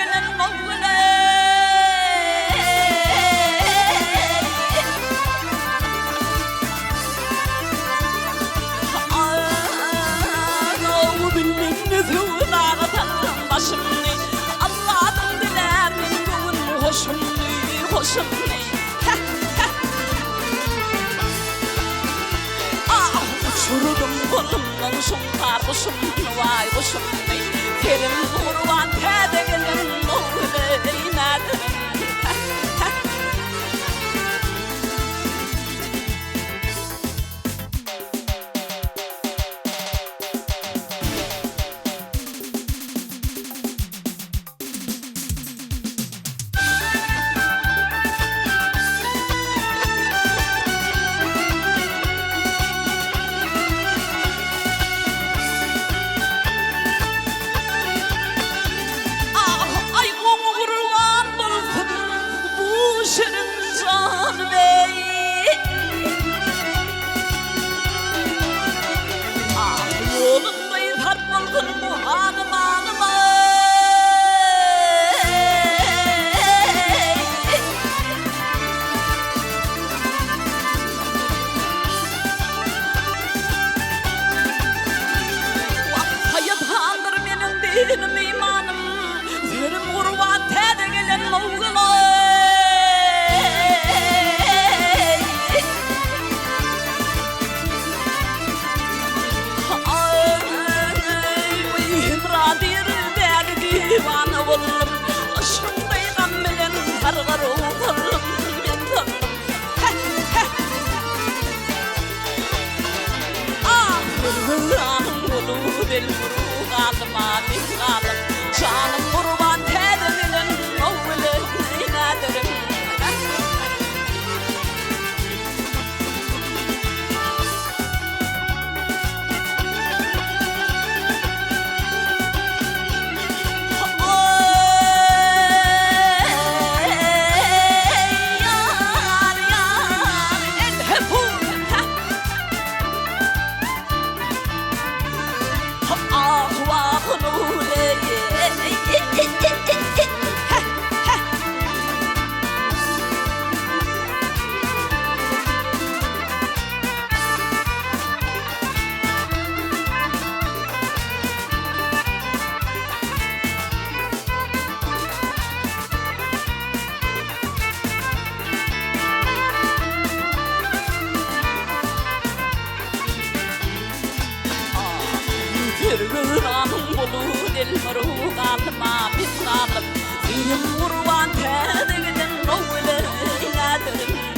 gelen oğle Ağabey bildiğiniz dağıtan başımni Allah'ım dilemin gün hoşumni Uçurdum kolumdan şunlar kuşumni vay kuşumni Terim vurvan tedegenin oğle nadim Benim imanım, benim kurban tede gelen oğlum İmradir der divanı buldum Şundaydan bilen hargar oğlum ben tanım Hırgıranım bunu del Kalma misalim canım kurban tedeminin oğlu inaderim Hırgıranım bulu del maru kalma misalim Benim kurban tede gelen oğle inaderim